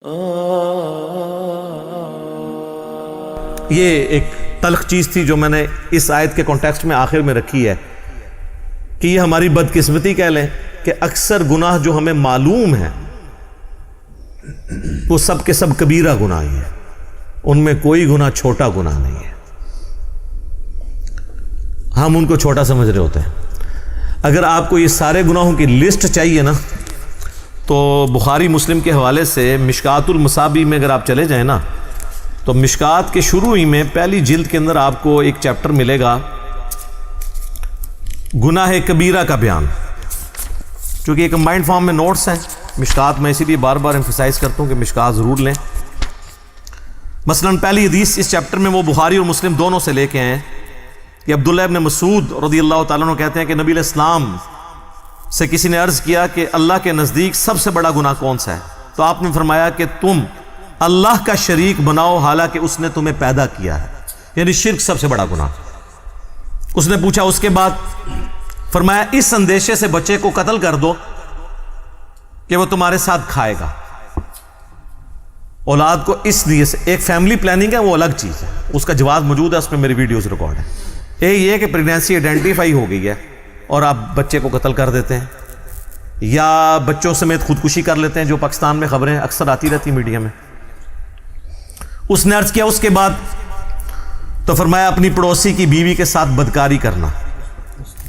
یہ ایک تلخ چیز تھی جو میں نے اس آیت کے کانٹیکسٹ میں آخر میں رکھی ہے کہ یہ ہماری بدقسمتی کہہ لیں کہ اکثر گناہ جو ہمیں معلوم ہیں وہ سب کے سب کبیرہ گناہ ہی ہیں، ان میں کوئی گناہ چھوٹا گناہ نہیں ہے، ہم ان کو چھوٹا سمجھ رہے ہوتے ہیں۔ اگر آپ کو یہ سارے گناہوں کی لسٹ چاہیے نا تو بخاری مسلم کے حوالے سے مشکات المصابیح میں اگر آپ چلے جائیں نا تو مشکات کے شروع ہی میں پہلی جلد کے اندر آپ کو ایک چیپٹر ملے گا گناہ کبیرہ کا بیان، چونکہ یہ کمبائنڈ فارم میں نوٹس ہیں مشکات، میں اسی لیے بار بار ایمفسائز کرتا ہوں کہ مشکات ضرور لیں۔ مثلا پہلی حدیث اس چیپٹر میں وہ بخاری اور مسلم دونوں سے لے کے ہیں کہ عبداللہ ابن مسعود رضی اللہ تعالیٰ عنہ کہتے ہیں کہ نبی علیہ السلام سے کسی نے عرض کیا کہ اللہ کے نزدیک سب سے بڑا گناہ کون سا ہے؟ تو آپ نے فرمایا کہ تم اللہ کا شریک بناؤ حالانکہ اس نے تمہیں پیدا کیا ہے، یعنی شرک سب سے بڑا گناہ۔ اس نے پوچھا اس کے بعد، فرمایا اس اندیشے سے بچے کو قتل کر دو کہ وہ تمہارے ساتھ کھائے گا۔ اولاد کو اس لیے سے ایک فیملی پلاننگ ہے، وہ الگ چیز ہے، اس کا جواز موجود ہے، اس میں میری ویڈیوز ریکارڈ ہے۔ ایک یہ کہ پریگنینسی آئیڈینٹیفائی ہو گئی ہے اور آپ بچے کو قتل کر دیتے ہیں یا بچوں سمیت خودکشی کر لیتے ہیں، جو پاکستان میں خبریں اکثر آتی رہتی میڈیا میں۔ اس نے عرض کیا اس کے بعد تو فرمایا اپنی پڑوسی کی بیوی کے ساتھ بدکاری کرنا،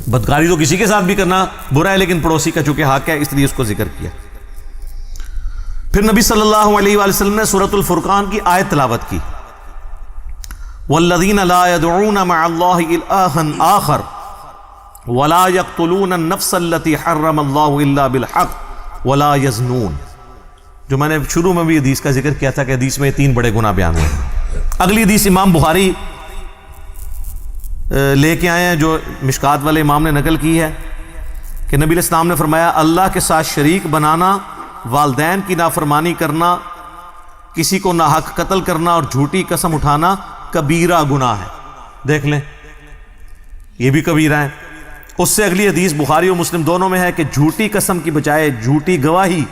بدکاری تو کسی کے ساتھ بھی کرنا برا ہے لیکن پڑوسی کا چونکہ حق ہے اس لیے اس کو ذکر کیا۔ پھر نبی صلی اللہ علیہ وآلہ وسلم نے سورۃ الفرقان کی آیت تلاوت کی، والذین لا يدعون مع اللہ الہا آخر ولا يقتلون النفس التي حرم اللہ الا بالحق ولا يزنون، جو میں نے شروع میں بھی حدیث کا ذکر کیا تھا کہ حدیث میں 3 بڑے گناہ بیان ہوئے۔ اگلی حدیث امام بخاری لے کے آئے ہیں جو مشکات والے امام نے نقل کی ہے کہ نبی علیہ السلام نے فرمایا اللہ کے ساتھ شریک بنانا، والدین کی نافرمانی کرنا، کسی کو ناحق قتل کرنا اور جھوٹی قسم اٹھانا کبیرہ گناہ ہے۔ دیکھ لیں یہ بھی کبیرہ ہے۔ اس سے اگلی حدیث بخاری اور مسلم دونوں میں ہے کہ جھوٹی قسم کی بجائے جھوٹی گواہی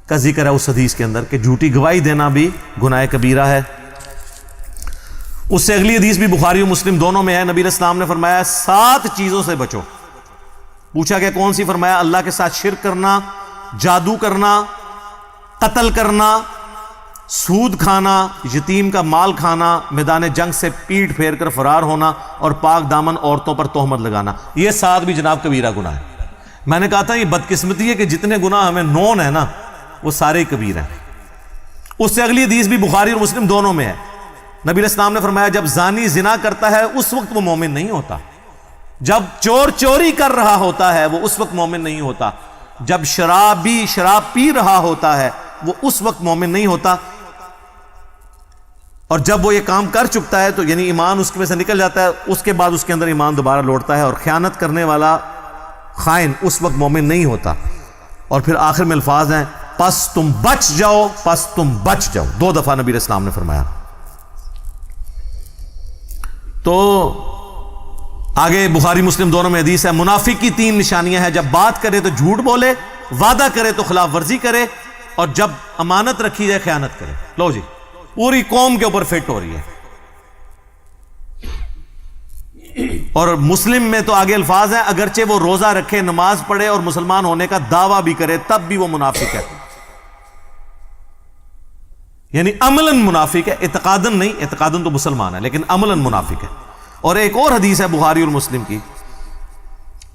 کا ذکر ہے اس حدیث کے اندر کہ جھوٹی گواہی دینا بھی گناہ کبیرہ ہے۔ اس سے اگلی حدیث بھی بخاری اور مسلم دونوں میں ہے، نبی علیہ السلام نے فرمایا 7 چیزوں سے بچو۔ پوچھا کہ کون سی؟ فرمایا اللہ کے ساتھ شرک کرنا، جادو کرنا، قتل کرنا، سود کھانا، یتیم کا مال کھانا، میدان جنگ سے پیٹ پھیر کر فرار ہونا اور پاک دامن عورتوں پر تہمت لگانا۔ یہ 7 بھی جناب کبیرہ گناہ ہے۔ میں نے کہا تھا یہ بدقسمتی ہے کہ جتنے گناہ ہمیں نون ہے نا وہ سارے کبیرہ ہیں۔ اس سے اگلی حدیث بھی بخاری اور مسلم دونوں میں ہے، نبی علیہ السلام نے فرمایا جب زانی زنا کرتا ہے اس وقت وہ مومن نہیں ہوتا، جب چور چوری کر رہا ہوتا ہے وہ اس وقت مومن نہیں ہوتا، جب شرابی شراب پی رہا ہوتا ہے وہ اس وقت مومن نہیں ہوتا، اور جب وہ یہ کام کر چکتا ہے تو یعنی ایمان اس میں سے نکل جاتا ہے، اس کے بعد اس کے اندر ایمان دوبارہ لوٹتا ہے، اور خیانت کرنے والا خائن اس وقت مومن نہیں ہوتا۔ اور پھر آخر میں الفاظ ہیں پس تم بچ جاؤ، پس تم بچ جاؤ، 2 دفعہ نبی علیہ السلام نے فرمایا۔ تو آگے بخاری مسلم دونوں میں حدیث ہے منافق کی 3 نشانیاں ہیں، جب بات کرے تو جھوٹ بولے، وعدہ کرے تو خلاف ورزی کرے، اور جب امانت رکھی جائے خیانت کرے۔ لو جی پوری قوم کے اوپر فٹ ہو رہی ہے۔ اور مسلم میں تو آگے الفاظ ہیں اگرچہ وہ روزہ رکھے، نماز پڑھے اور مسلمان ہونے کا دعویٰ بھی کرے تب بھی وہ منافق ہے، یعنی عملاً منافق ہے، اعتقاداً نہیں، اعتقاداً تو مسلمان ہے لیکن عملاً منافق ہے۔ اور ایک اور حدیث ہے بخاری اور مسلم کی،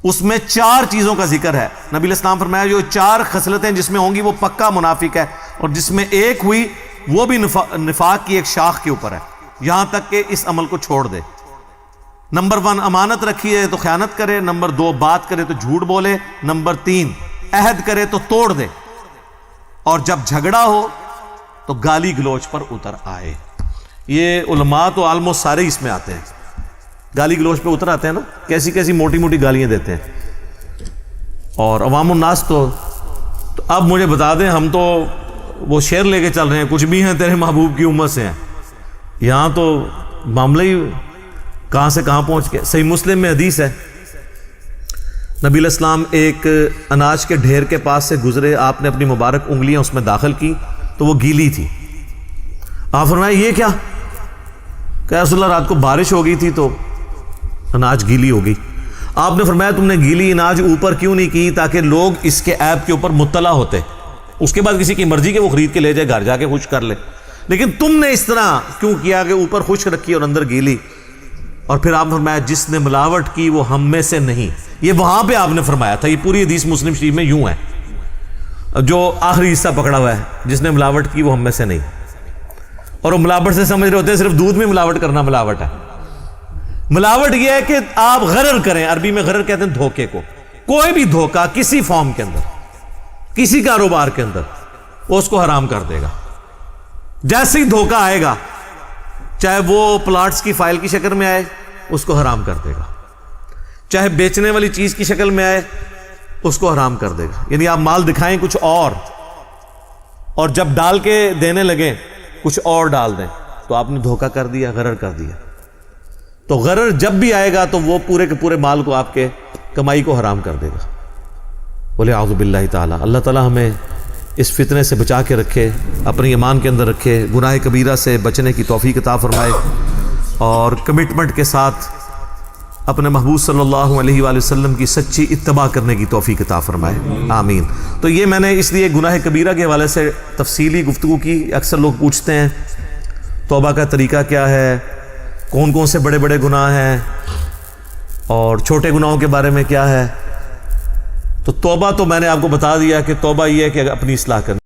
اس میں 4 چیزوں کا ذکر ہے، نبی علیہ السلام فرمایا جو 4 خصلتیں جس میں ہوں گی وہ پکا منافق ہے، اور جس میں ایک ہوئی وہ بھی نفاق کی ایک شاخ کے اوپر ہے، یہاں تک کہ اس عمل کو چھوڑ دے۔ نمبر 1 امانت رکھی ہے تو خیانت کرے، نمبر 2 بات کرے تو جھوٹ بولے، نمبر 3 عہد کرے تو توڑ دے، اور جب جھگڑا ہو تو گالی گلوچ پر اتر آئے۔ یہ علماء تو آلموسٹ سارے اس میں آتے ہیں، گالی گلوچ پہ اتر آتے ہیں نا، کیسی کیسی موٹی موٹی گالیاں دیتے ہیں۔ اور عوام الناس تو اب مجھے بتا دیں، ہم تو وہ شعر لے کے چل رہے ہیں کچھ بھی ہیں تیرے محبوب کی امت سے ہیں، یہاں تو معاملہ ہی کہاں سے کہاں پہنچ کے۔ صحیح مسلم میں حدیث ہے نبی علیہ السلام ایک اناج کے ڈھیر کے پاس سے گزرے، آپ نے اپنی مبارک انگلیاں اس میں داخل کی تو وہ گیلی تھی۔ آپ فرمایا یہ کیا؟ کہ رسول اللہ رات کو بارش ہو گئی تھی تو اناج گیلی ہو گئی۔ آپ نے فرمایا تم نے گیلی اناج اوپر کیوں نہیں کی تاکہ لوگ اس کے عیب کے اوپر مطلع ہوتے، اس کے بعد کسی کی مرضی کہ وہ خرید کے لے جائے گھر جا کے خشک کر لے، لیکن تم نے اس طرح کیوں کیا کہ اوپر خشک رکھی اور اندر گیلی؟ اور پھر آپ نے فرمایا جس نے ملاوٹ کی وہ ہم میں سے نہیں۔ یہ وہاں پہ آپ نے فرمایا تھا، یہ پوری حدیث مسلم شریف میں یوں ہے، جو آخری حصہ پکڑا ہوا ہے، جس نے ملاوٹ کی وہ ہم میں سے نہیں۔ اور وہ ملاوٹ سے سمجھ رہے ہوتے ہیں صرف دودھ میں ملاوٹ کرنا ملاوٹ ہے۔ ملاوٹ یہ ہے کہ آپ غرر کریں، عربی میں غرر کہتے ہیں دھوکے کو۔ کوئی بھی دھوکہ کسی فارم کے اندر، کسی کاروبار کے اندر، وہ اس کو حرام کر دے گا۔ جیسے ہی دھوکہ آئے گا، چاہے وہ پلاٹس کی فائل کی شکل میں آئے، اس کو حرام کر دے گا، چاہے بیچنے والی چیز کی شکل میں آئے، اس کو حرام کر دے گا۔ یعنی آپ مال دکھائیں کچھ اور جب ڈال کے دینے لگیں کچھ اور ڈال دیں، تو آپ نے دھوکہ کر دیا، غرر کر دیا۔ تو غرر جب بھی آئے گا تو وہ پورے کے پورے مال کو، آپ کے کمائی کو حرام کر دے گا۔ بولے اعوذ باللہ تعالی۔ اللہ تعالی ہمیں اس فتنے سے بچا کے رکھے، اپنی ایمان کے اندر رکھے، گناہ کبیرہ سے بچنے کی توفیق عطا فرمائے، اور کمٹمنٹ کے ساتھ اپنے محبوب صلی اللہ علیہ وآلہ وسلم کی سچی اتباع کرنے کی توفیق عطا فرمائے، آمین۔ تو یہ میں نے اس لیے گناہ کبیرہ کے حوالے سے تفصیلی گفتگو کی۔ اکثر لوگ پوچھتے ہیں توبہ کا طریقہ کیا ہے، کون کون سے بڑے بڑے گناہ ہیں، اور چھوٹے گناہوں کے بارے میں کیا ہے۔ تو توبہ تو میں نے آپ کو بتا دیا کہ توبہ یہ ہے کہ اپنی اصلاح کرنی